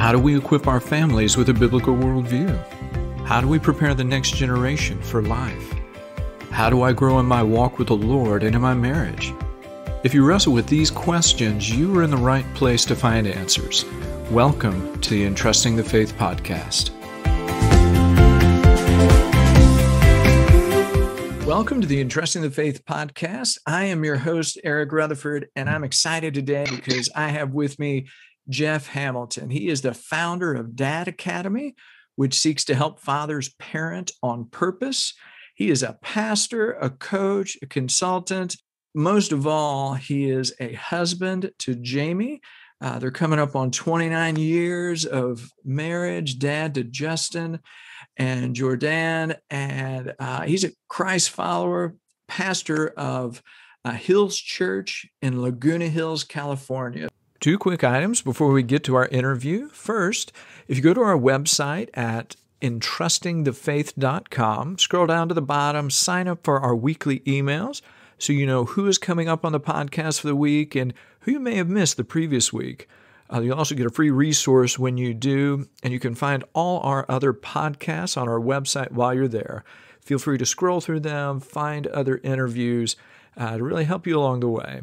How do we equip our families with a biblical worldview? How do we prepare the next generation for life? How do I grow in my walk with the Lord and in my marriage? If you wrestle with these questions, you are in the right place to find answers. Welcome to the Entrusting the Faith podcast. Welcome to the Entrusting the Faith podcast. I am your host, Eric Rutherford, and I'm excited today because I have with me Jeff Hamilton. He is the founder of Dad Academy, which seeks to help fathers parent on purpose. He is a pastor, a coach, a consultant. Most of all, he is a husband to Jamie. They're coming up on 29 years of marriage, dad to Justin and Jordan. And he's a Christ follower, pastor of Hills Church in Laguna Hills, California. Two quick items before we get to our interview. First, if you go to our website at entrustingthefaith.com, scroll down to the bottom, sign up for our weekly emails so you know who is coming up on the podcast for the week and who you may have missed the previous week. You'll also get a free resource when you do, and you can find all our other podcasts on our website while you're there. Feel free to scroll through them, find other interviews to really help you along the way.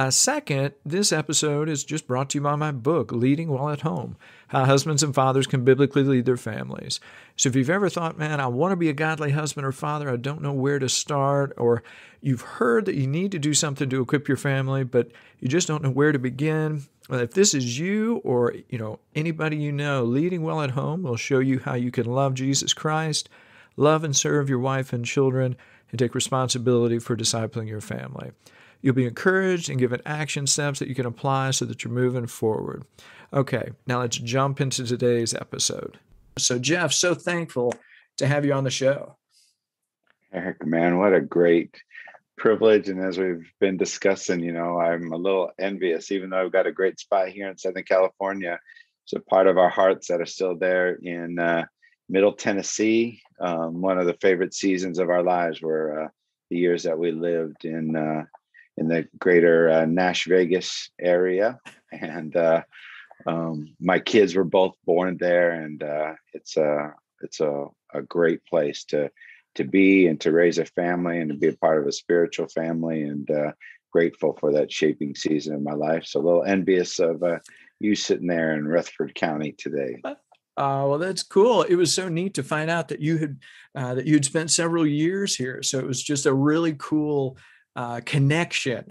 Second, this episode is just brought to you by my book, Leading While at Home, How Husbands and Fathers Can Biblically Lead Their Families. So if you've ever thought, man, I want to be a godly husband or father, I don't know where to start, or you've heard that you need to do something to equip your family, but you just don't know where to begin, well, if this is you or anybody you know, Leading Well at Home will show you how you can love Jesus Christ, love and serve your wife and children, and take responsibility for discipling your family. You'll be encouraged and given action steps that you can apply so that you're moving forward. Okay, now let's jump into today's episode. So Jeff, so thankful to have you on the show. Eric, man, what a great privilege. And as we've been discussing, I'm a little envious, even though I've got a great spot here in Southern California. So part of our hearts that are still there in Middle Tennessee. One of the favorite seasons of our lives were the years that we lived in the greater Nash Vegas area. And my kids were both born there. And it's a great place to be and to raise a family and to be a part of a spiritual family, and grateful for that shaping season of my life. So a little envious of you sitting there in Rutherford County today. Well, that's cool. It was so neat to find out that you had spent several years here. So it was just a really cool connection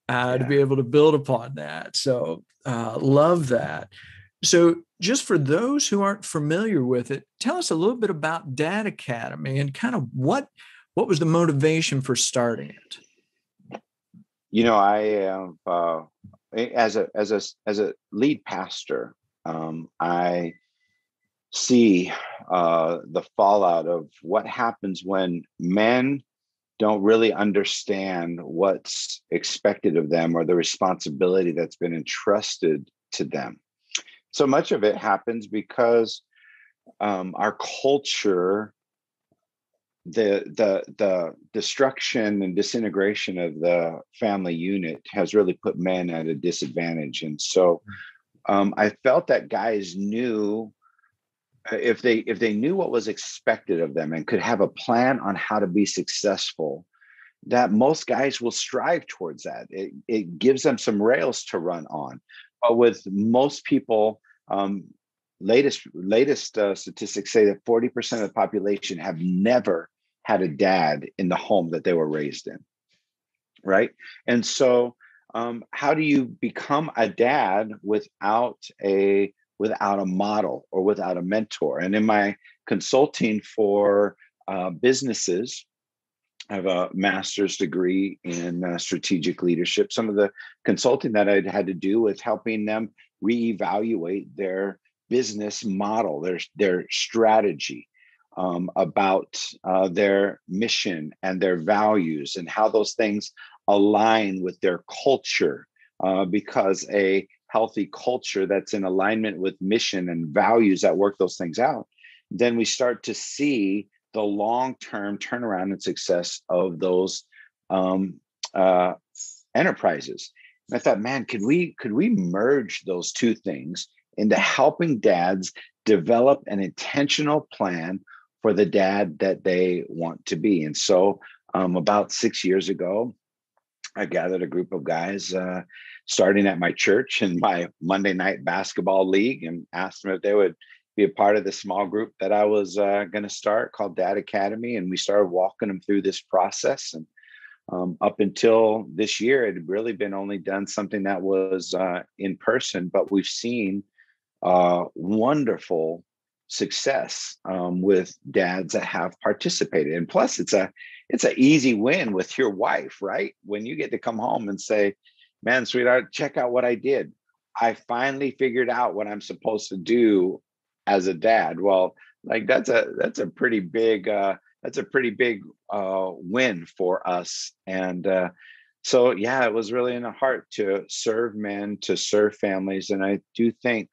to be able to build upon that. So love that. So just for those who aren't familiar with it, tell us a little bit about Dad Academy and kind of what was the motivation for starting it? I as a lead pastor, I see the fallout of what happens when men don't really understand what's expected of them or the responsibility that's been entrusted to them. So much of it happens because our culture, the destruction and disintegration of the family unit has really put men at a disadvantage. And so I felt that guys knew, if they knew what was expected of them and could have a plan on how to be successful, that most guys will strive towards that. It gives them some rails to run on. But with most people, latest statistics say that 40% of the population have never had a dad in the home that they were raised in, right? And so how do you become a dad without a model or without a mentor? And in my consulting for businesses, I have a master's degree in strategic leadership. Some of the consulting that I'd had to do with helping them reevaluate their business model, their strategy, about their mission and their values and how those things align with their culture, because a healthy culture that's in alignment with mission and values that work those things out, then we start to see the long-term turnaround and success of those enterprises. And I thought, man, could we merge those two things into helping dads develop an intentional plan for the dad that they want to be. And so about 6 years ago, I gathered a group of guys starting at my church in my Monday night basketball league and asked them if they would be a part of the small group that I was going to start called Dad Academy. And we started walking them through this process. And up until this year, it had really been only done something that was in person, but we've seen wonderful success with dads that have participated. And plus, it's an easy win with your wife, right? When you get to come home and say, "Man, sweetheart, check out what I did. I finally figured out what I'm supposed to do as a dad." Well, like that's a pretty big win for us. And so, yeah, it was really in the heart to serve men, to serve families, and I do think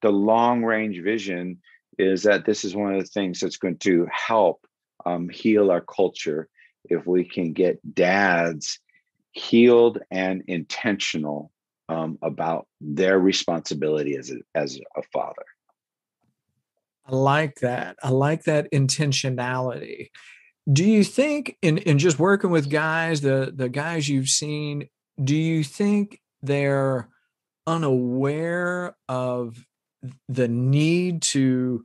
the long range vision is that this is one of the things that's going to help heal our culture if we can get dads healed and intentional about their responsibility as a father. I like that. I like that intentionality. Do you think in just working with guys, the guys you've seen, do you think they're unaware of the need to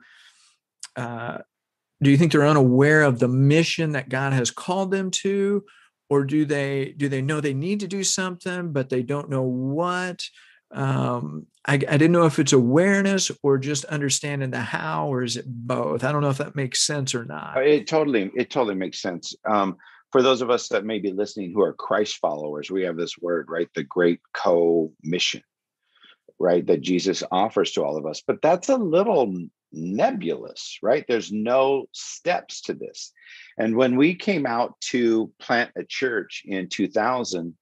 do you think they're unaware of the mission that God has called them to, or do they know they need to do something but they don't know what? I didn't know if it's awareness or just understanding the how, or is it both? I don't know if that makes sense or not. It totally makes sense. For those of us that may be listening who are Christ followers, we have this word, right? The great co-mission, right? That Jesus offers to all of us. But that's a little nebulous, right? There's no steps to this. And when we came out to plant a church in 2000,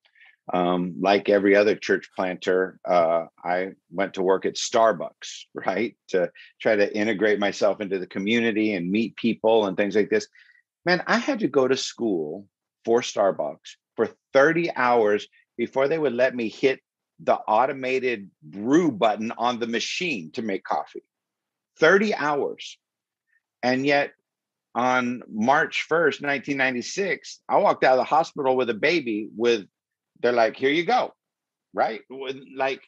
like every other church planter, I went to work at Starbucks, right? To try to integrate myself into the community and meet people and things like this. Man, I had to go to school for Starbucks for 30 hours before they would let me hit the automated brew button on the machine to make coffee. 30 hours. And yet on March 1st, 1996, I walked out of the hospital with a baby they're like, "Here you go." Right? Like,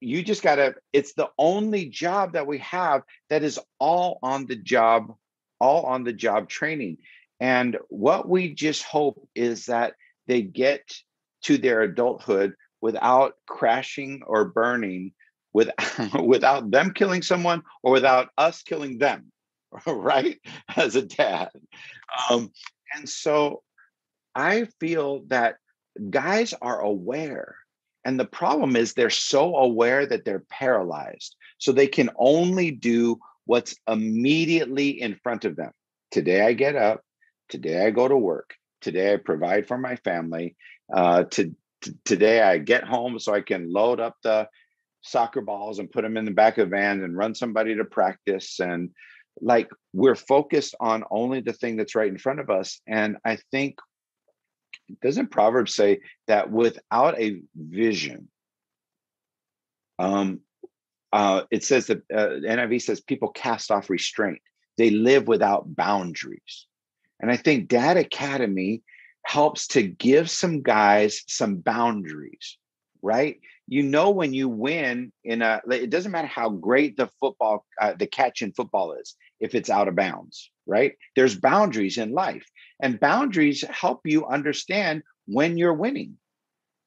you just gotta, it's the only job that we have that is all on the job training. And what we just hope is that they get to their adulthood without crashing or burning, without them killing someone or without us killing them, right? As a dad. And so I feel that guys are aware. And the problem is they're so aware that they're paralyzed. So they can only do what's immediately in front of them. Today I get up. Today I go to work. Today I provide for my family. Today I get home so I can load up the soccer balls and put them in the back of the van and run somebody to practice. And like, we're focused on only the thing that's right in front of us. And I think, doesn't Proverbs say that without a vision, it says that NIV says people cast off restraint. They live without boundaries. And I think Dad Academy helps to give some guys some boundaries, right? When you win it doesn't matter how great the football, the catch in football is, if it's out of bounds, right? There's boundaries in life, and boundaries help you understand when you're winning.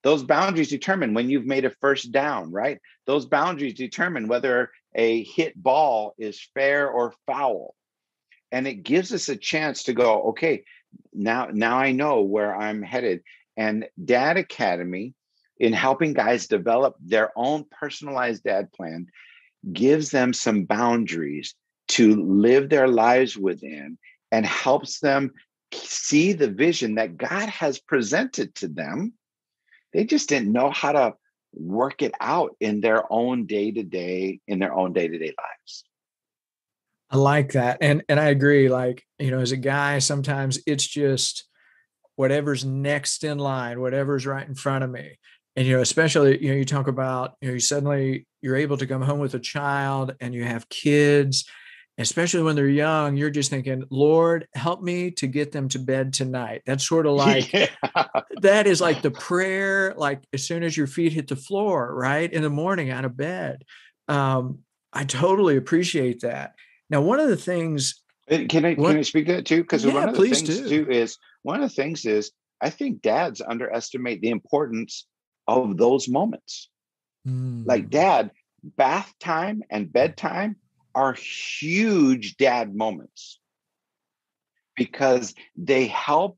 Those boundaries determine when you've made a first down, right? Those boundaries determine whether a hit ball is fair or foul. And it gives us a chance to go, okay, now I know where I'm headed. And Dad Academy, in helping guys develop their own personalized dad plan, gives them some boundaries to live their lives within, and helps them see the vision that God has presented to them. They just didn't know how to work it out in their own day-to-day lives. I like that. And I agree. Like, as a guy, sometimes it's just whatever's next in line, whatever's right in front of me. And, especially, you talk about, you suddenly you're able to come home with a child and you have kids, especially when they're young, you're just thinking, Lord, help me to get them to bed tonight. That's sort of like, Yeah. that is like the prayer, like as soon as your feet hit the floor, right? In the morning out of bed. Um, I totally appreciate that. Now, one of the things, Can I speak to that too? Because yeah, please do. one of the things is I think dads underestimate the importance of those moments. Like Mm, dad, bath time and bedtime are huge dad moments because they help.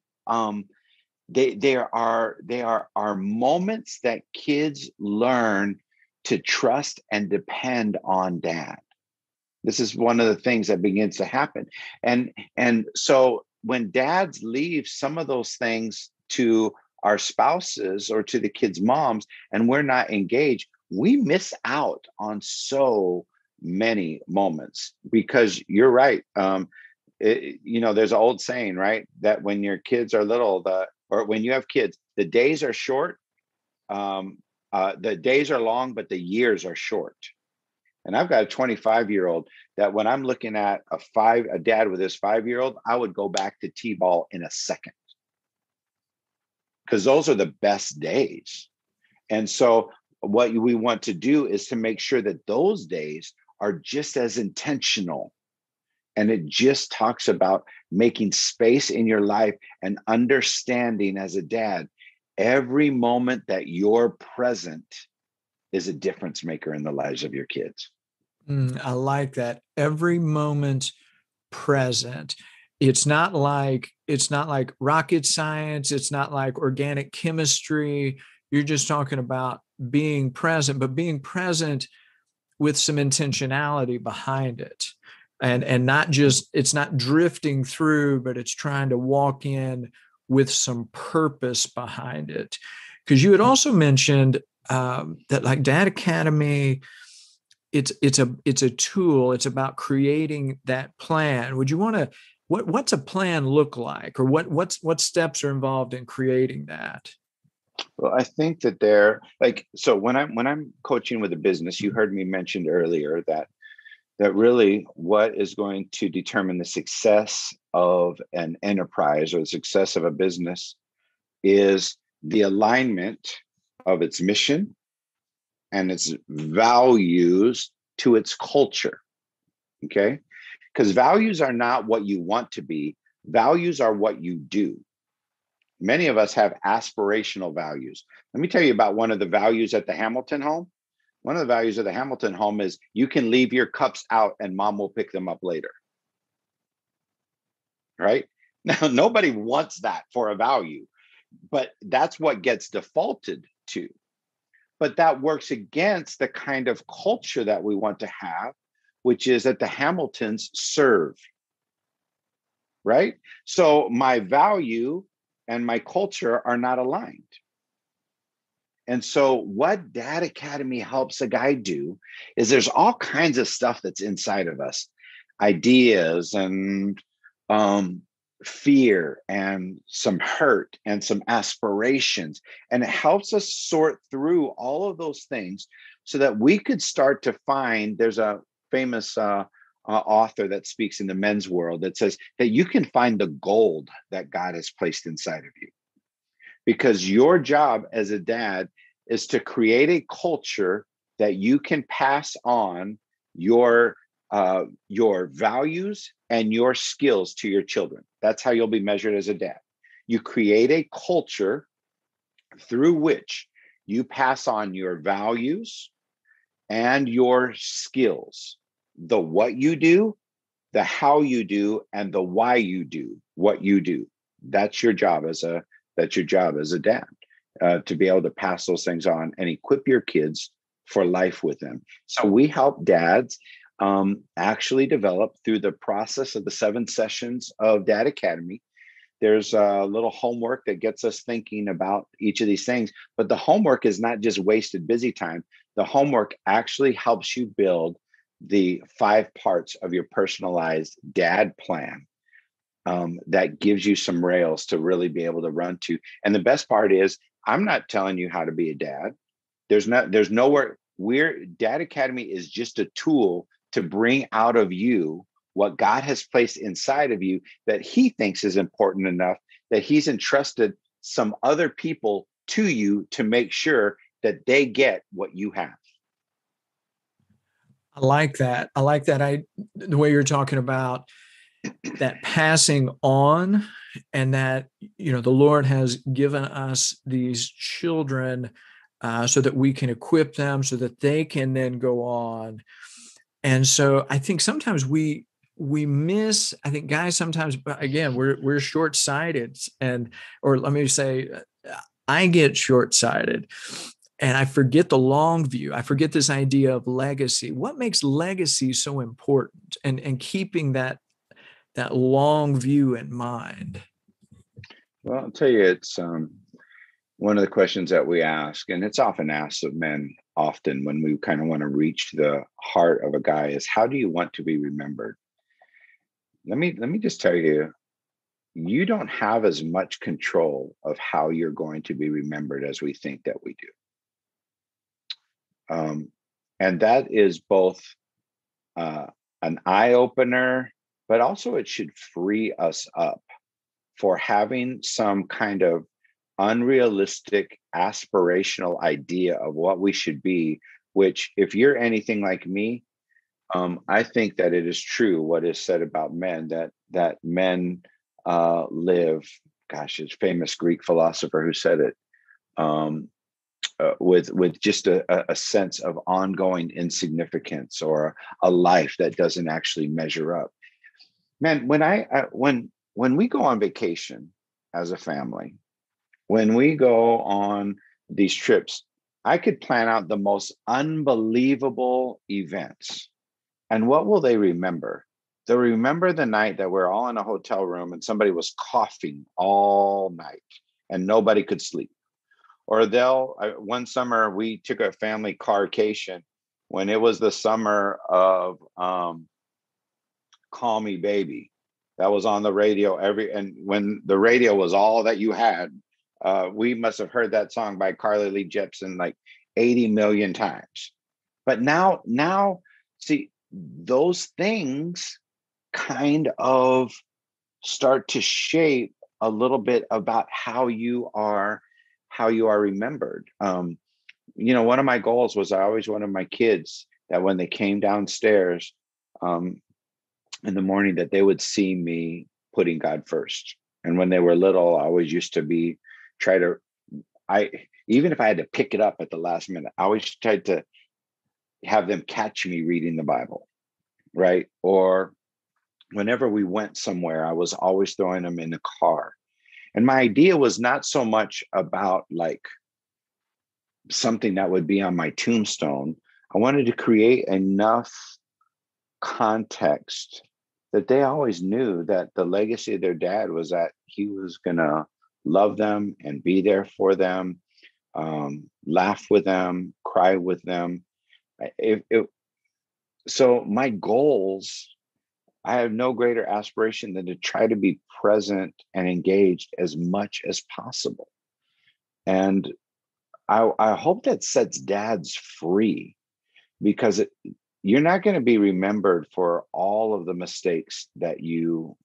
They are moments that kids learn to trust and depend on dad. This is one of the things that begins to happen. And so when dads leave some of those things to our spouses or to the kids' moms, and we're not engaged, we miss out on so many moments because you're right. There's an old saying, right? That when your kids are little, or when you have kids, the days are short. The days are long, but the years are short. And I've got a 25-year-old that when I'm looking at a dad with his 5-year-old, I would go back to T-ball in a second because those are the best days. And so what we want to do is to make sure that those days are just as intentional. And it just talks about making space in your life and understanding as a dad, every moment that you're present is a difference maker in the lives of your kids. I like that. Every moment present. It's not like rocket science. It's not like organic chemistry. You're just talking about being present, but being present with some intentionality behind it. And not just, it's not drifting through, but it's trying to walk in with some purpose behind it. Because you had also mentioned that like Dad Academy, it's a tool. It's about creating that plan. Would you want to, what's a plan look like, or what steps are involved in creating that? Well, I think that they're like, so when I'm coaching with a business, you heard me mention earlier that really what is going to determine the success of an enterprise or the success of a business is the alignment of its mission and its values to its culture. Okay. Because values are not what you want to be, values are what you do. Many of us have aspirational values. Let me tell you about one of the values at the Hamilton home. One of the values of the Hamilton home is you can leave your cups out and mom will pick them up later. Right? Now, nobody wants that for a value, but that's what gets defaulted to. But that works against the kind of culture that we want to have, which is that the Hamiltons serve. Right? So my value and my culture are not aligned. And so what Dad Academy helps a guy do is there's all kinds of stuff that's inside of us, ideas and fear and some hurt and some aspirations. And it helps us sort through all of those things so that we could start to find, there's a famous author that speaks in the men's world that says that you can find the gold that God has placed inside of you. Because your job as a dad is to create a culture that you can pass on your values and your skills to your children. That's how you'll be measured as a dad. You create a culture through which you pass on your values and your skills, the what you do, the how you do, and the why you do what you do. That's your job as a dad, to be able to pass those things on and equip your kids for life with them. So we help dads actually develop through the process of the 7 sessions of Dad Academy. There's a little homework that gets us thinking about each of these things, but the homework is not just wasted busy time. The homework actually helps you build the 5 parts of your personalized dad plan. That gives you some rails to really be able to run to. And the best part is I'm not telling you how to be a dad. There's nowhere. Dad Academy is just a tool to bring out of you what God has placed inside of you that he thinks is important enough that he's entrusted some other people to you to make sure that they get what you have. I like that. The way you're talking about that passing on, and that, the Lord has given us these children so that we can equip them so that they can then go on. And so I think sometimes we miss, I think guys sometimes, again, we're short-sighted, or let me say, I get short-sighted and I forget the long view. I forget this idea of legacy. What makes legacy so important, and keeping that long view in mind? Well, I'll tell you, it's one of the questions that we ask, and it's often asked of men often when we kind of want to reach the heart of a guy, is how do you want to be remembered? Let me just tell you, you don't have as much control of how you're going to be remembered as we think that we do. And that is both an eye opener, but also it should free us up for having some kind of unrealistic aspirational idea of what we should be, which, if you're anything like me, I think that it is true what is said about men, that men live, gosh, it's famous Greek philosopher who said it, with just a sense of ongoing insignificance, or a life that doesn't actually measure up. Man, when we go on vacation as a family, when we go on these trips, I could plan out the most unbelievable events. And what will they remember? They'll remember the night that we're all in a hotel room and somebody was coughing all night and nobody could sleep. Or one summer we took a family carcation when it was the summer of Call Me Baby. That was on the radio and when the radio was all that you had, we must have heard that song by Carly Lee Jepsen like 80 million times. But now, see, those things kind of start to shape a little bit about how you are remembered. One of my goals was, I always wanted my kids that when they came downstairs in the morning, that they would see me putting God first. And when they were little, I always used to even if I had to pick it up at the last minute, I always tried to have them catch me reading the Bible, right? Or whenever we went somewhere, I was always throwing them in the car. And my idea was not so much about like something that would be on my tombstone. I wanted to create enough context that they always knew that the legacy of their dad was that he was going to love them and be there for them, laugh with them, cry with them. So my goals, I have no greater aspiration than to try to be present and engaged as much as possible. And I hope that sets dads free, because you're not going to be remembered for all of the mistakes that you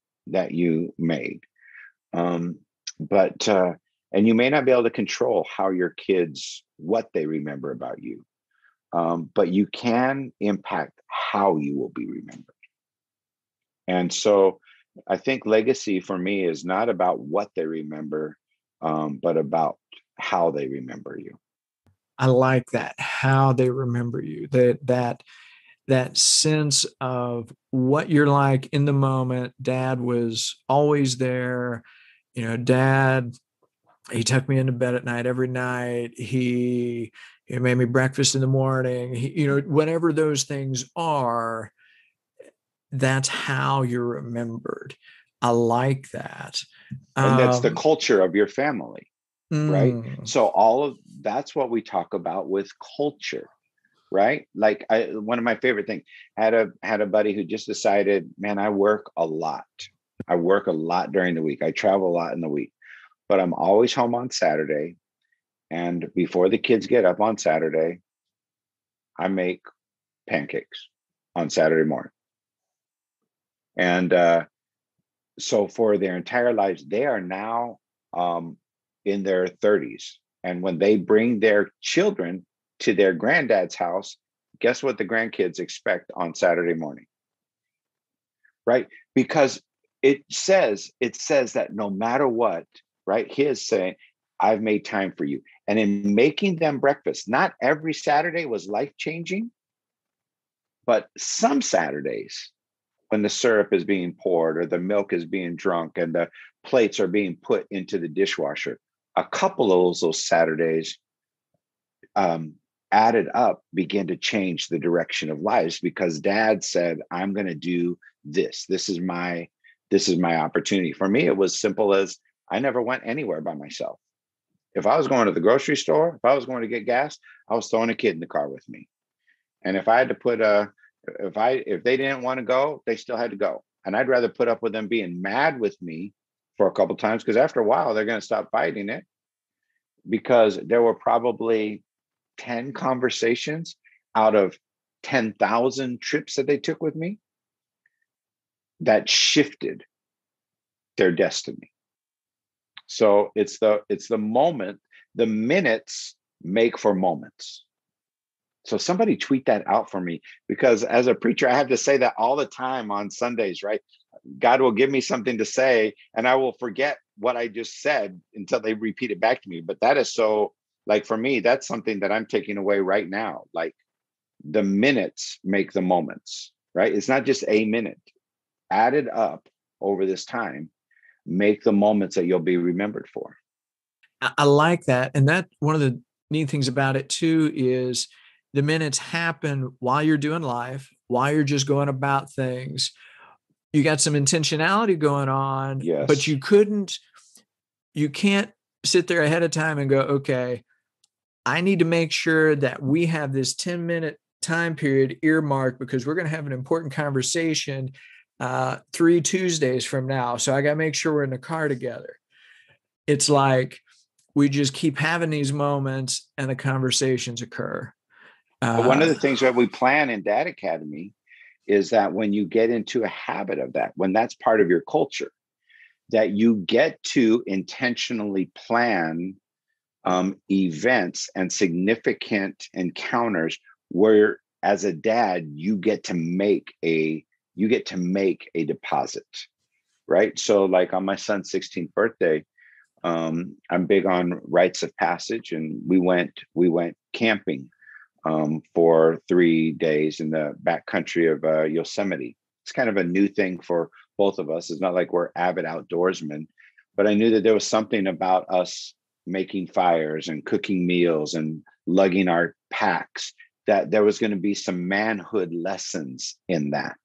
made. But and you may not be able to control how your kids, what they remember about you. But you can impact how you will be remembered. And so I think legacy for me is not about what they remember, but about how they remember you. I like that, how they remember you, that sense of what you're like in the moment. Dad was always there. Dad, he took me into bed at night every night. He made me breakfast in the morning. Whatever those things are, that's how you're remembered. I like that. And that's the culture of your family, right? Mm. So that's what we talk about with culture, right? Like one of my favorite things, had a buddy who just decided, man, I work a lot. I work a lot during the week. I travel a lot in the week, but I'm always home on Saturday. And before the kids get up on Saturday, I make pancakes on Saturday morning. And so for their entire lives, they are now in their 30s. And when they bring their children to their granddad's house, guess what the grandkids expect on Saturday morning? Right? Because it says that no matter what, right? He is saying, I've made time for you. And in making them breakfast, not every Saturday was life-changing, but some Saturdays, when the syrup is being poured or the milk is being drunk and the plates are being put into the dishwasher, a couple of those Saturdays added up begin to change the direction of lives, because dad said, I'm going to do this. This is my opportunity. For me, it was simple as I never went anywhere by myself. If I was going to the grocery store, if I was going to get gas, I was throwing a kid in the car with me. And if I had to put if they didn't want to go, they still had to go. And I'd rather put up with them being mad with me for a couple of times, because after a while, they're going to stop fighting it, because there were probably 10 conversations out of 10,000 trips that they took with me that shifted their destiny. So it's the moment, the minutes make for moments. So somebody tweet that out for me, because as a preacher, I have to say that all the time on Sundays, right? God will give me something to say and I will forget what I just said until they repeat it back to me. But that is so, like, for me, that's something that I'm taking away right now. Like, the minutes make the moments, right? It's not just a minute. Added up over this time, make the moments that you'll be remembered for. I like that. And that one of the neat things about it too is the minutes happen while you're doing life, while you're just going about things. You got some intentionality going on, Yes. but you can't sit there ahead of time and go, okay, I need to make sure that we have this 10-minute time period earmarked because we're going to have an important conversation 3 Tuesdays from now. So I got to make sure we're in the car together. It's like we just keep having these moments and the conversations occur. One of the things that we plan in Dad Academy is that when you get into a habit of that, when that's part of your culture, that you get to intentionally plan events and significant encounters where, as a dad, you get to make a deposit, right? So, like on my son's 16th birthday, I'm big on rites of passage, and we went camping for 3 days in the backcountry of Yosemite. It's kind of a new thing for both of us. It's not like we're avid outdoorsmen, but I knew that there was something about us making fires and cooking meals and lugging our packs, that there was going to be some manhood lessons in that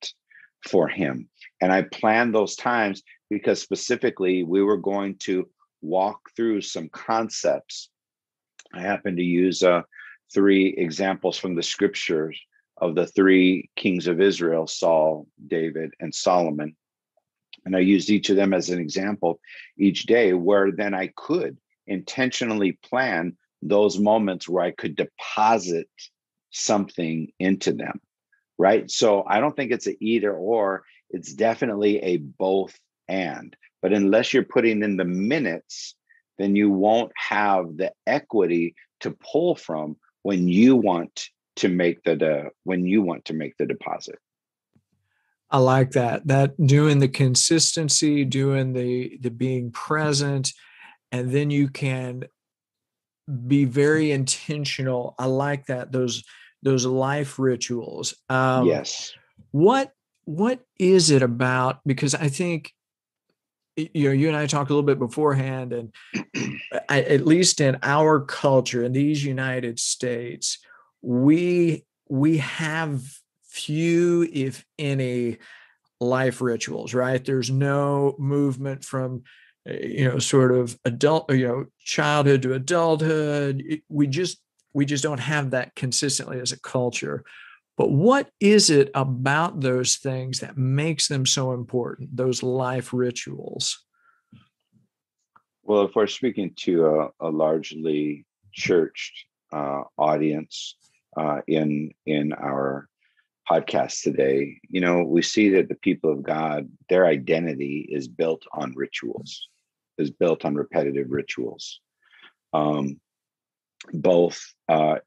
for him. And I planned those times because specifically we were going to walk through some concepts. I happened to use 3 examples from the scriptures of the 3 kings of Israel, Saul, David, and Solomon. And I used each of them as an example each day, where then I could intentionally plan those moments where I could deposit something into them, right? So I don't think it's an either or, it's definitely a both and. But unless you're putting in the minutes, then you won't have the equity to pull from when you want to make the deposit. I like that doing the consistency, doing the being present, and then you can be very intentional. I like that, those life rituals. Yes. What is it about? Because I think, you and I talked a little bit beforehand, and at least in our culture in these United States, we have few, if any, life rituals, right? There's no movement from, sort of adult, childhood to adulthood. We just don't have that consistently as a culture. But what is it about those things that makes them so important, those life rituals? Well, if we're speaking to a largely church audience in our podcast today. We see that the people of God, their identity is built on rituals, is built on repetitive rituals, both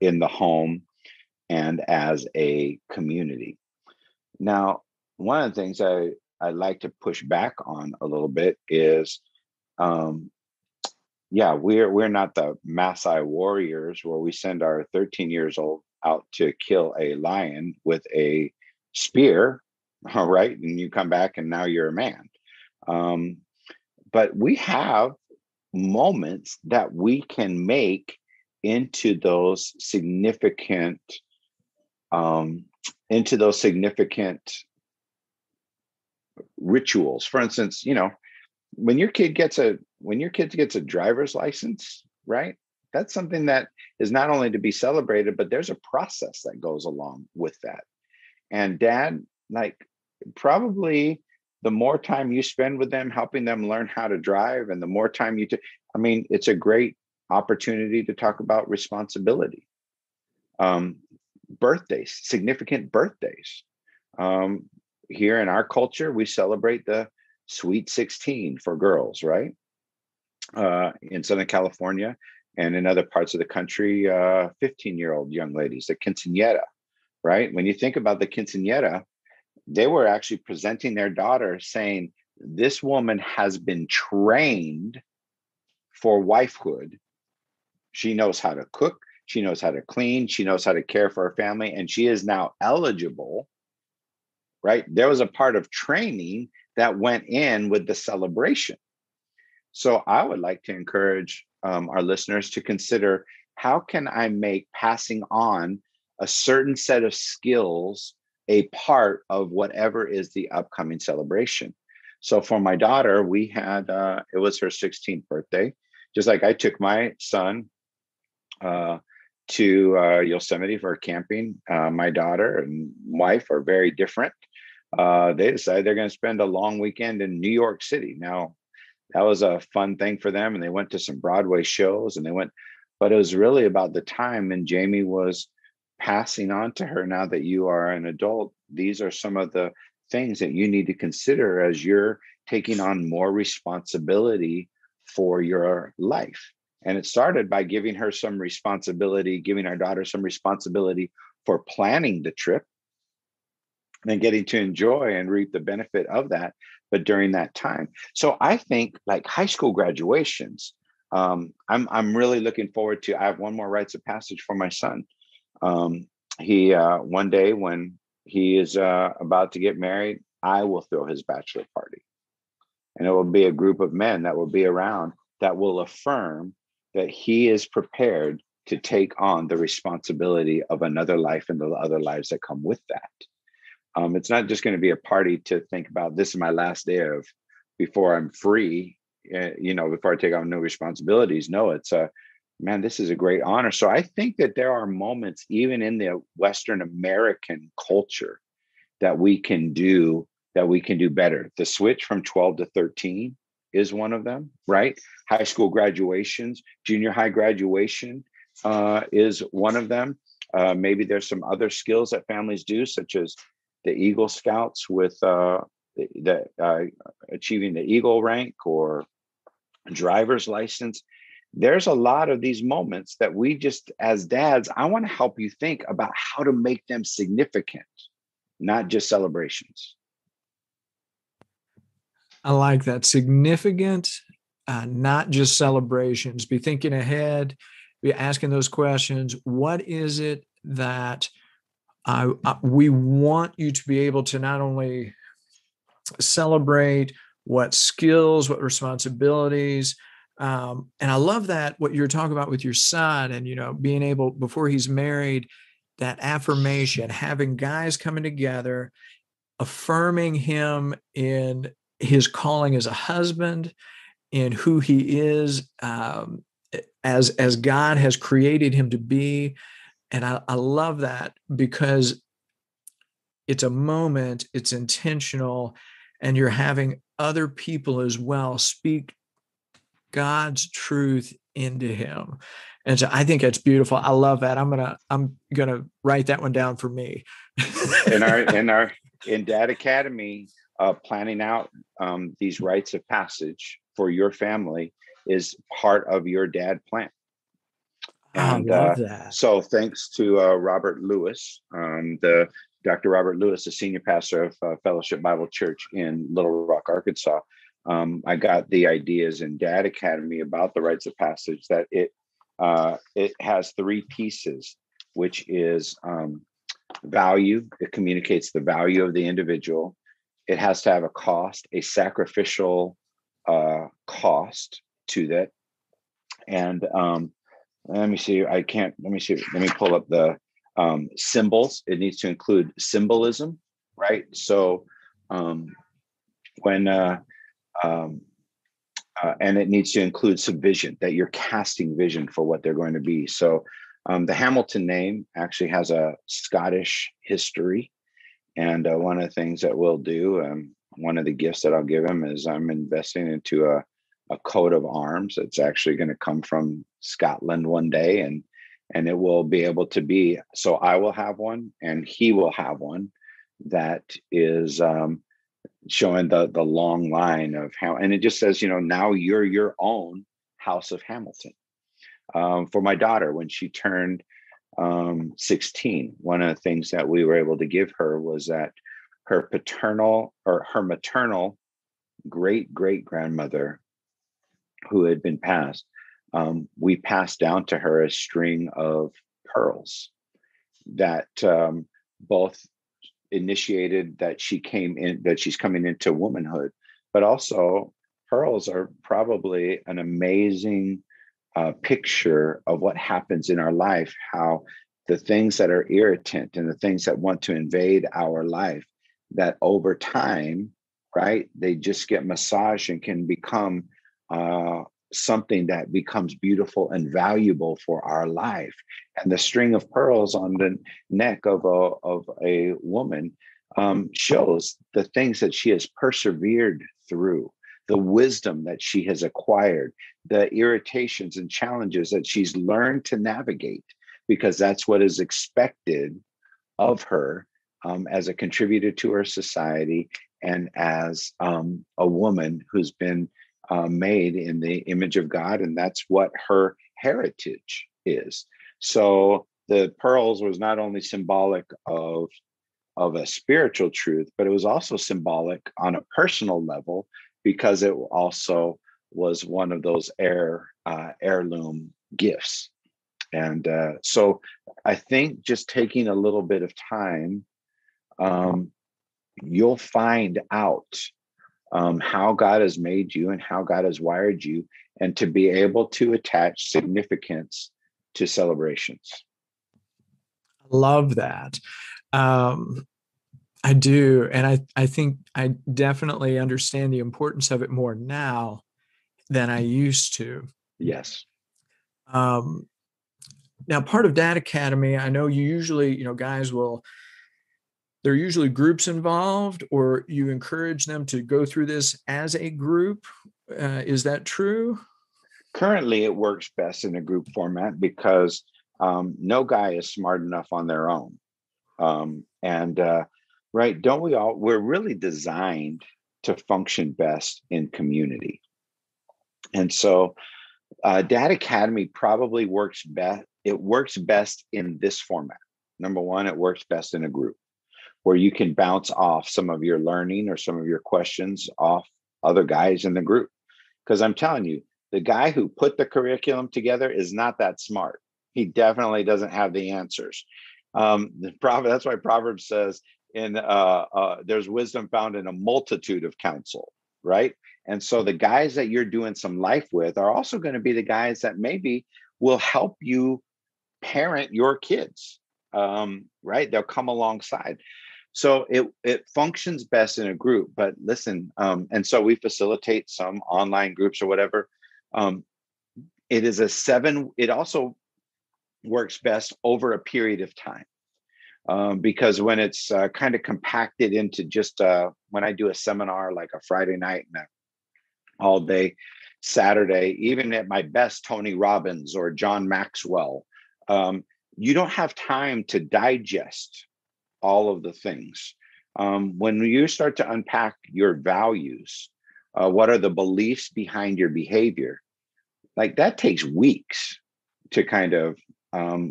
in the home and as a community. Now, one of the things I like to push back on a little bit is, we're not the Maasai warriors where we send our 13 years old out to kill a lion with a spear, all right, and you come back and now you're a man. But we have moments that we can make into those significant rituals. For instance, when your kid gets a driver's license, right? That's something that is not only to be celebrated, but there's a process that goes along with that. And dad, probably the more time you spend with them, helping them learn how to drive, and the more time it's a great opportunity to talk about responsibility. Birthdays, significant birthdays. Here in our culture, we celebrate the Sweet 16 for girls, right? In Southern California and in other parts of the country, 15-year-old young ladies, the quinceañera, right? When you think about the quinceañera, they were actually presenting their daughter saying, this woman has been trained for wifehood. She knows how to cook. She knows how to clean. She knows how to care for her family. And she is now eligible, right? There was a part of training that went in with the celebration. So I would like to encourage our listeners to consider, how can I make passing on a certain set of skills a part of whatever is the upcoming celebration? So for my daughter, we had, it was her 16th birthday. Just like I took my son to Yosemite for camping. My daughter and wife are very different. They decided they're going to spend a long weekend in New York City. Now, that was a fun thing for them. And they went to some Broadway shows but it was really about the time. And Jamie was passing on to her, now that you are an adult, these are some of the things that you need to consider as you're taking on more responsibility for your life. And it started by giving our daughter some responsibility for planning the trip and getting to enjoy and reap the benefit of that, but during that time. So I think like high school graduations, I'm really looking forward to. I have one more rites of passage for my son. He one day when he is about to get married, I will throw his bachelor party, and it will be a group of men that will be around that will affirm that he is prepared to take on the responsibility of another life and the other lives that come with that. It's not just going to be a party to think about, this is my last day before I'm free, before I take on new responsibilities. No, it's this is a great honor. So I think that there are moments, even in the Western American culture, that we can do better. The switch from 12 to 13 is one of them, right? High school graduations, junior high graduation is one of them. Maybe there's some other skills that families do, such as the Eagle Scouts with achieving the Eagle rank or driver's license. There's a lot of these moments that we just, as dads, I want to help you think about how to make them significant, not just celebrations. I like that. Significant, not just celebrations. Be thinking ahead, be asking those questions. What is it that we want you to be able to not only celebrate, what skills, what responsibilities. And I love that, what you're talking about with your son and, being able, before he's married, that affirmation, having guys coming together, affirming him in his calling as a husband, in who he is, as God has created him to be. And I love that, because it's a moment, it's intentional, and you're having other people as well speak God's truth into him. And so I think it's beautiful. I love that. I'm gonna write that one down for me. In Dad Academy, planning out these rites of passage for your family is part of your dad plan. I And love that. so thanks to Robert Lewis, the Dr. Robert Lewis, the senior pastor of Fellowship Bible Church in Little Rock, Arkansas, I got the ideas in Dad Academy about the rites of passage, that it has three pieces, which is value. It communicates the value of the individual. It has to have a cost, a sacrificial cost to that. And let me see. Let me see. Let me pull up the symbols. It needs to include symbolism, right? So when and it needs to include some vision, that you're casting vision for what they're going to be. So the Hamilton name actually has a Scottish history. And one of the things that we'll do, one of the gifts that I'll give him is I'm investing into a coat of arms that's actually going to come from Scotland one day, and it will be able to be, so I will have one and he will have one that is showing the long line of how, and it just says, now you're your own House of Hamilton. For my daughter, when she turned 16, one of the things that we were able to give her was that her maternal great grandmother, who had been passed, we passed down to her a string of pearls that both initiated that she's coming into womanhood, but also pearls are probably an amazing picture of what happens in our life, how the things that are irritant and the things that want to invade our life, that over time, right, they just get massaged and can become something that becomes beautiful and valuable for our life. And the string of pearls on the neck of a woman shows the things that she has persevered through, the wisdom that she has acquired, the irritations and challenges that she's learned to navigate, because that's what is expected of her as a contributor to her society, and as a woman who's been made in the image of God, and that's what her heritage is. So the pearls was not only symbolic of a spiritual truth, but it was also symbolic on a personal level, because it also was one of those heirloom gifts. And so I think just taking a little bit of time, you'll find out how God has made you and how God has wired you, and to be able to attach significance to celebrations. Love that. I do. And I think I definitely understand the importance of it more now than I used to. Yes. Now, part of Dad Academy, I know you usually, guys there are usually groups involved, or you encourage them to go through this as a group. Is that true? Currently, it works best in a group format, because no guy is smart enough on their own. Right, don't we all? We're really designed to function best in community. And so Dad Academy probably works best. It works best in this format. Number one, it works best in a group where you can bounce off some of your learning or some of your questions off other guys in the group. Because I'm telling you, the guy who put the curriculum together is not that smart. He definitely doesn't have the answers. That's why Proverbs says, there's wisdom found in a multitude of counsel, right? And so the guys that you're doing some life with are also going to be the guys that maybe will help you parent your kids, right? They'll come alongside. So it functions best in a group. But listen, and so we facilitate some online groups or whatever. It also works best over a period of time. Because when it's kind of compacted into just when I do a seminar, like a Friday night and all day, Saturday, even at my best, Tony Robbins or John Maxwell. You don't have time to digest all of the things. When you start to unpack your values, what are the beliefs behind your behavior? Like that takes weeks to kind of,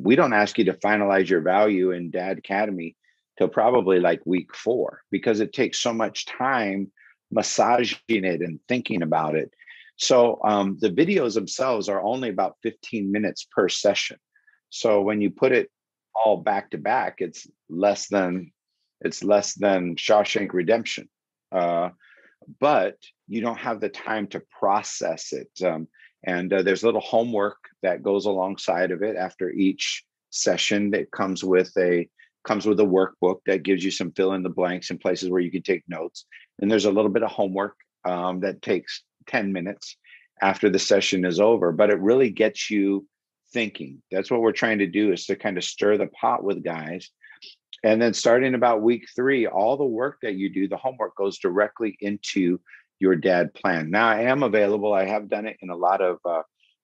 we don't ask you to finalize your value in Dad Academy till probably like week 4, because it takes so much time massaging it and thinking about it. So the videos themselves are only about 15 minutes per session. So when you put it all back to back, it's less than Shawshank Redemption. But you don't have the time to process it. And there's a little homework that goes alongside of it after each session that comes with a workbook that gives you some fill in the blanks and places where you can take notes. And there's a little bit of homework that takes 10 minutes after the session is over, but it really gets you thinking. That's what we're trying to do, is to kind of stir the pot with guys. And then starting about week 3, all the work that you do, the homework goes directly into your dad plan. Now, I am available. I have done it in a lot of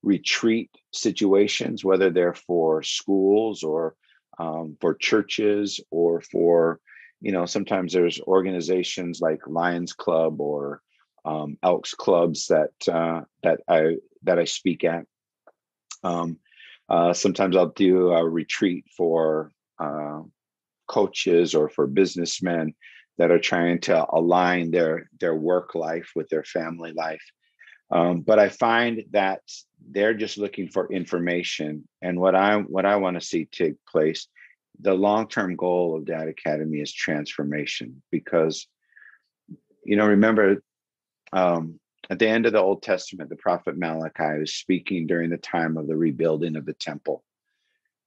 retreat situations, whether they're for schools or for churches, or for, sometimes there's organizations like Lions Club or Elks clubs that I speak at. Sometimes I'll do a retreat for coaches or for businessmen that are trying to align their work life with their family life. But I find that they're just looking for information. And what I want to see take place, the long-term goal of Dad Academy is transformation. Because, remember, at the end of the Old Testament, the prophet Malachi was speaking during the time of the rebuilding of the temple.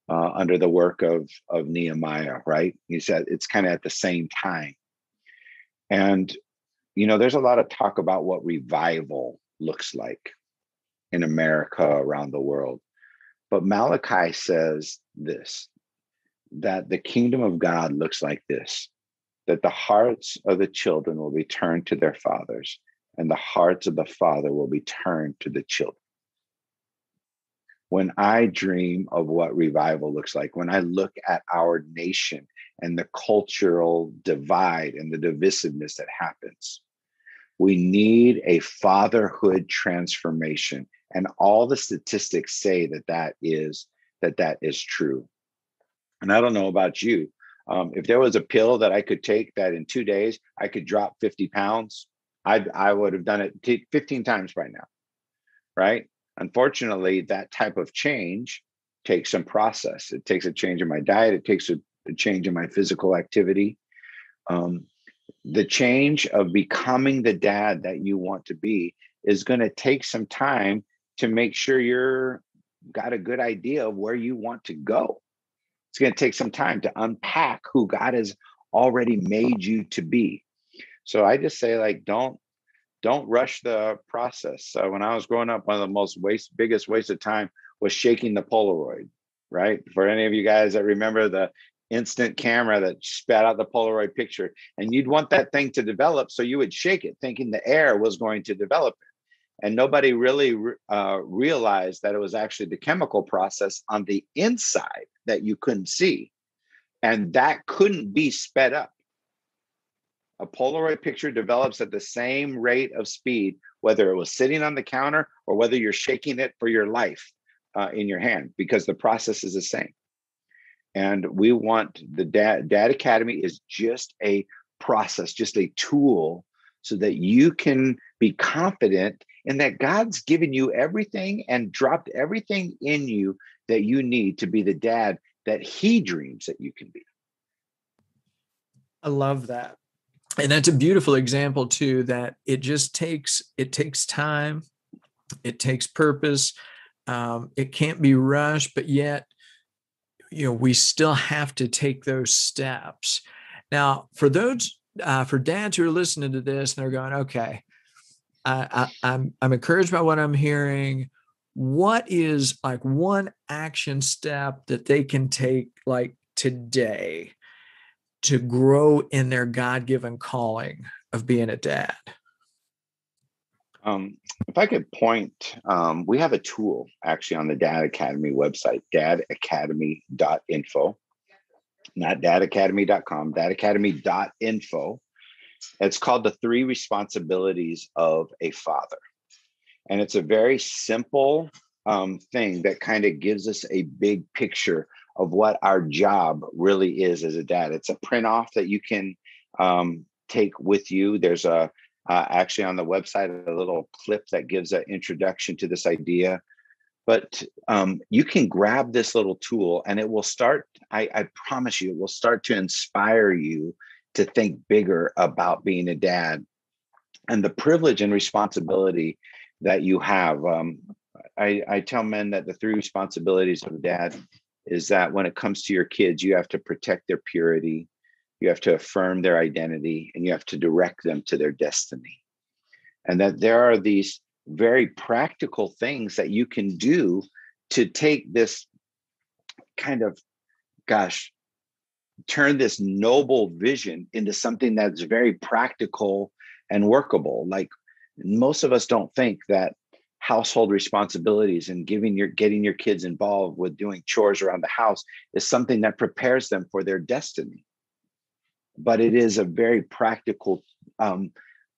Under the work of Nehemiah, right? He said it's kind of at the same time. And, there's a lot of talk about what revival looks like in America, around the world. But Malachi says this, that the kingdom of God looks like this, that the hearts of the children will be turned to their fathers, and the hearts of the father will be turned to the children. When I dream of what revival looks like, when I look at our nation and the cultural divide and the divisiveness that happens, we need a fatherhood transformation. And all the statistics say that is true. And I don't know about you. If there was a pill that I could take that in 2 days, I could drop 50 pounds, I would have done it 15 times by now, right? Unfortunately, that type of change takes some process. It takes a change in my diet. It takes a change in my physical activity. The change of becoming the dad that you want to be is going to take some time to make sure you're got a good idea of where you want to go. It's going to take some time to unpack who God has already made you to be. So I just say, like, don't rush the process. When I was growing up, one of the biggest waste of time was shaking the Polaroid, right? For any of you guys that remember the instant camera that spat out the Polaroid picture, and you'd want that thing to develop, so you would shake it thinking the air was going to develop it. And nobody really realized that it was actually the chemical process on the inside that you couldn't see. And that couldn't be sped up. A Polaroid picture develops at the same rate of speed, whether it was sitting on the counter or whether you're shaking it for your life in your hand, because the process is the same. And we want the Dad Academy is just a process, just a tool, so that you can be confident in that God's given you everything and dropped everything in you that you need to be the dad that He dreams that you can be. I love that. And that's a beautiful example too, that it takes time, it takes purpose. It can't be rushed, but yet, we still have to take those steps. Now, for dads who are listening to this and they're going, okay, I'm encouraged by what I'm hearing. What is like one action step that they can take like today to grow in their God-given calling of being a dad? If I could point, we have a tool actually on the Dad Academy website, dadacademy.info, not dadacademy.com, dadacademy.info. It's called The Three Responsibilities of a Father. And it's a very simple thing that kind of gives us a big picture of what our job really is as a dad. It's a print off that you can take with you. There's actually on the website a little clip that gives an introduction to this idea. But you can grab this little tool and it will start, I promise you, it will start to inspire you to think bigger about being a dad and the privilege and responsibility that you have. I tell men that the three responsibilities of a dad is that when it comes to your kids, you have to protect their purity, you have to affirm their identity, and you have to direct them to their destiny. And that there are these very practical things that you can do to take this kind of, turn this noble vision into something that's very practical and workable. Like most of us don't think that household responsibilities and getting your kids involved with doing chores around the house is something that prepares them for their destiny. But it is a very practical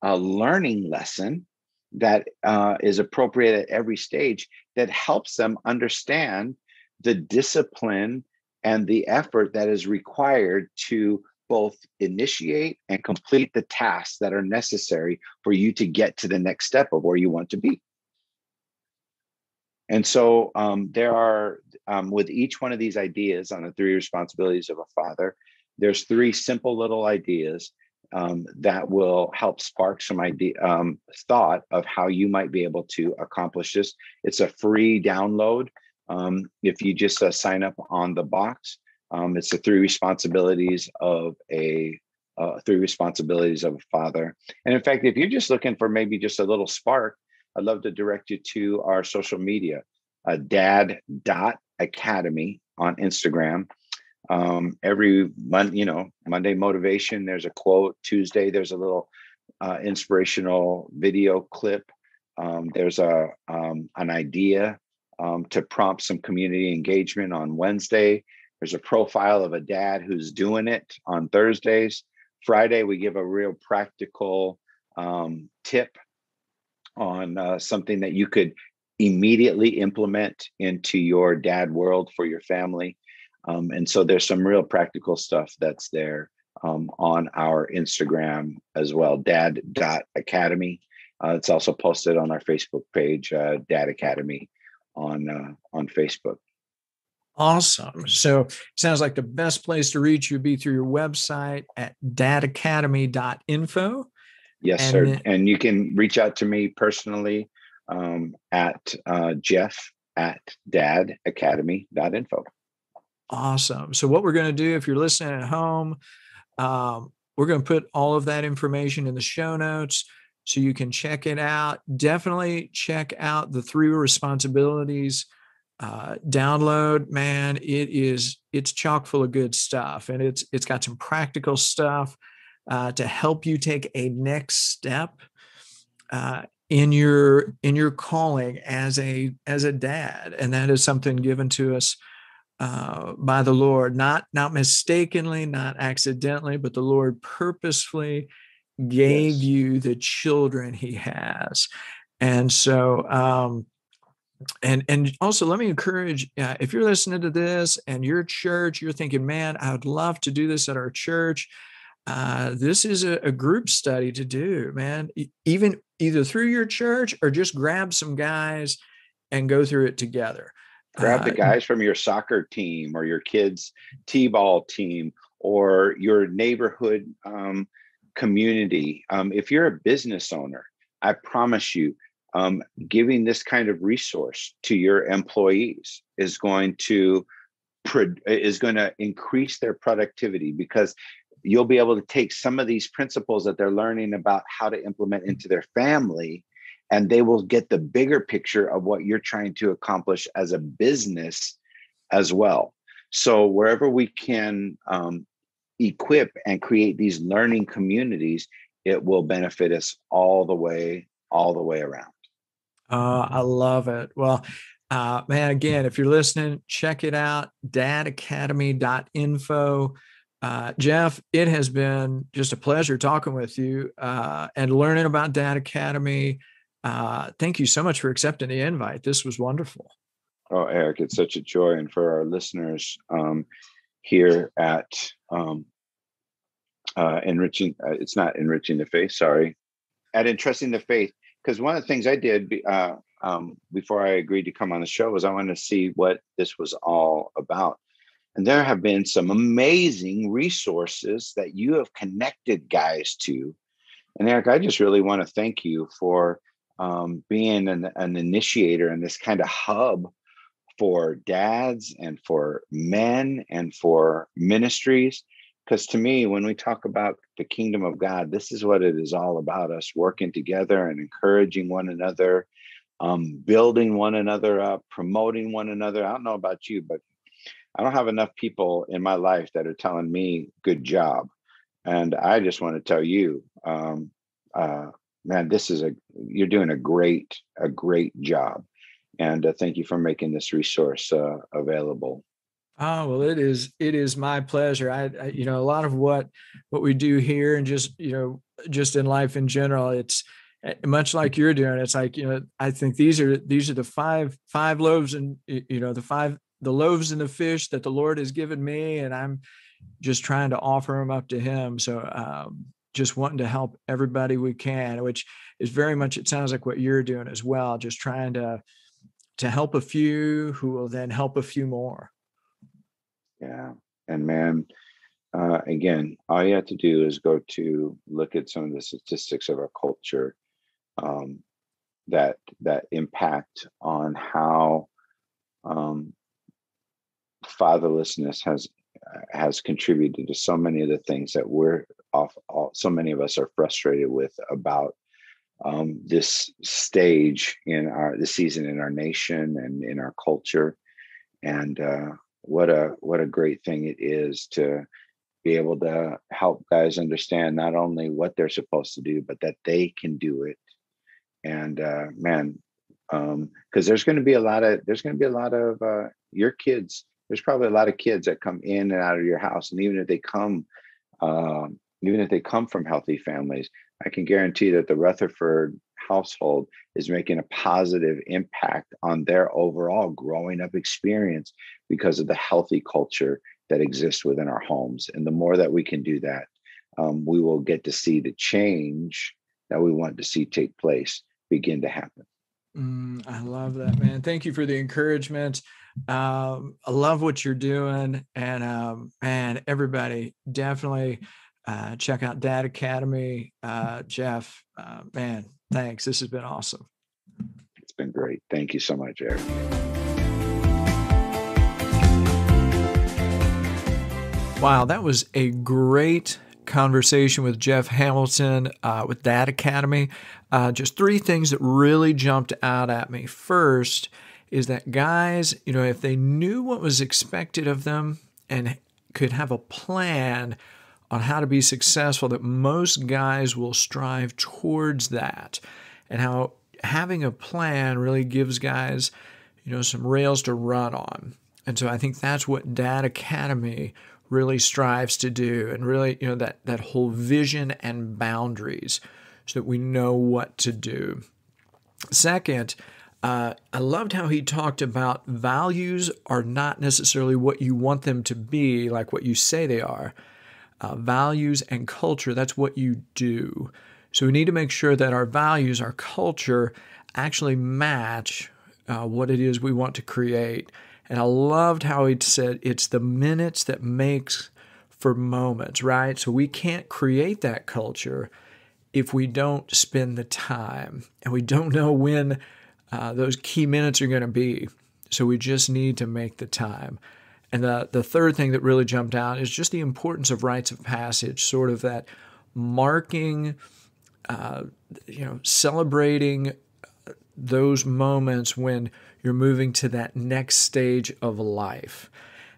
learning lesson that is appropriate at every stage that helps them understand the discipline and the effort that is required to both initiate and complete the tasks that are necessary for you to get to the next step of where you want to be. And so there are, with each one of these ideas on the three responsibilities of a father, there's three simple little ideas that will help spark some thought of how you might be able to accomplish this. It's a free download. If you just sign up on the box, it's the three responsibilities of a father. And in fact, if you're just looking for maybe just a little spark, I'd love to direct you to our social media, dad.academy on Instagram. Every Monday motivation, there's a quote. Tuesday, there's a little inspirational video clip. There's an idea to prompt some community engagement on Wednesday. There's a profile of a dad who's doing it on Thursdays. Friday, we give a real practical tip on something that you could immediately implement into your dad world for your family. And so there's some real practical stuff that's there on our Instagram as well, dad.academy. It's also posted on our Facebook page, Dad Academy on Facebook. Awesome. So sounds like the best place to reach you would be through your website at dadacademy.info. Yes, sir. And you can reach out to me personally at jeff@dadacademy.info. Awesome. So what we're going to do, if you're listening at home, we're going to put all of that information in the show notes so you can check it out. Definitely check out the three responsibilities download. Man, it's chock full of good stuff, and it's got some practical stuff to help you take a next step in your calling as a dad, and that is something given to us by the Lord, not mistakenly, not accidentally, but the Lord purposefully gave you the children He has. And so, and also let me encourage, if you're listening to this and your church, you're thinking, man, I would love to do this at our church. This is a group study to do, man, even either through your church or just grab some guys and go through it together. Grab the guys from your soccer team or your kids' t-ball team or your neighborhood community. If you're a business owner, I promise you, giving this kind of resource to your employees is going to increase their productivity, because you'll be able to take some of these principles that they're learning about how to implement into their family, and they will get the bigger picture of what you're trying to accomplish as a business as well. So wherever we can equip and create these learning communities, it will benefit us all the way all the way around. I love it. Well, man, again, if you're listening, check it out, dadacademy.info. Jeff, it has been just a pleasure talking with you and learning about Dad Academy. Thank you so much for accepting the invite. This was wonderful. Oh, Eric, it's such a joy. And for our listeners here at Enriching, it's not Enriching the Faith, sorry, at Entrusting the Faith, because one of the things I did before I agreed to come on the show was I wanted to see what this was all about. And there have been some amazing resources that you have connected guys to. And Eric, I just really want to thank you for being an initiator in this kind of hub for dads and for men and for ministries. Because to me, when we talk about the kingdom of God, this is what it is all about, us working together and encouraging one another, building one another up, promoting one another. I don't know about you, but I don't have enough people in my life that are telling me good job. And I just want to tell you, man, you're doing a great job. And thank you for making this resource available. Oh, well, it is my pleasure. I a lot of what we do here and just in life in general, it's much like you're doing. It's like, I think these are the five loaves and, the loaves and the fish that the Lord has given me. And I'm just trying to offer them up to him. So, just wanting to help everybody we can, which is very much, it sounds like what you're doing as well. Just trying to help a few who will then help a few more. Yeah. And man, again, all you have to do is look at some of the statistics of our culture that impact on how fatherlessness has contributed to so many of the things that so many of us are frustrated with about this stage this season in our nation and in our culture. And what a great thing it is to be able to help guys understand not only what they're supposed to do, but that they can do it. And man, because there's going to be a lot of your kids. There's probably a lot of kids that come in and out of your house, and even if they come from healthy families, I can guarantee that the Rutherford household is making a positive impact on their overall growing up experience because of the healthy culture that exists within our homes. And the more that we can do that, we will get to see the change that we want to see take place begin to happen. I love that, man. Thank you for the encouragement. I love what you're doing, and everybody definitely check out Dad Academy. Jeff, man, thanks. This has been awesome. It's been great. Thank you so much, Eric. Wow, that was a great conversation with Jeff Hamilton with Dad Academy. Just three things that really jumped out at me. First is that guys, if they knew what was expected of them and could have a plan on how to be successful, that most guys will strive towards that, and how having a plan really gives guys, some rails to run on. And so I think that's what Dad Academy really strives to do, and really, that whole vision and boundaries so that we know what to do. Second, I loved how he talked about values are not necessarily what you want them to be, like what you say they are. Values and culture, that's what you do. So we need to make sure that our values, our culture, actually match what it is we want to create. And I loved how he said it's the minutes that makes for moments, right? So we can't create that culture if we don't spend the time, and we don't know when those key minutes are going to be. So we just need to make the time. And the third thing that really jumped out is just the importance of rites of passage, sort of that marking, celebrating those moments when you're moving to that next stage of life.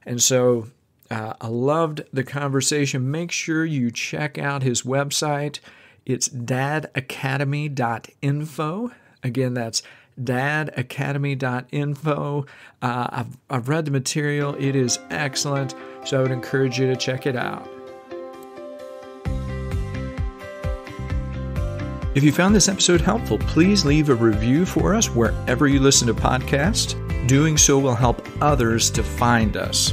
And so I loved the conversation. Make sure you check out his website. It's dadacademy.info. Again, that's dadacademy.info. I've read the material. It is excellent, so I would encourage you to check it out. If you found this episode helpful, please leave a review for us wherever you listen to podcasts. Doing so will help others to find us.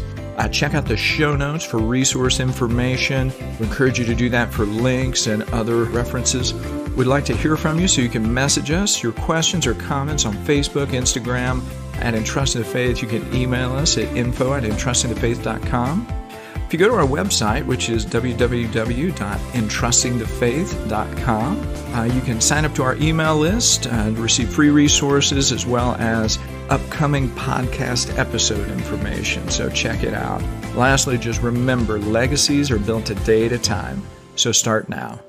Check out the show notes for resource information. We encourage you to do that for links and other references. We'd like to hear from you, so you can message us your questions or comments on Facebook, Instagram, at Entrusting the Faith. You can email us at info@entrustingthefaith.com. If you go to our website, which is www.entrustingthefaith.com, you can sign up to our email list and receive free resources as well as upcoming podcast episode information. So check it out. Lastly, just remember, legacies are built a day at a time. So start now.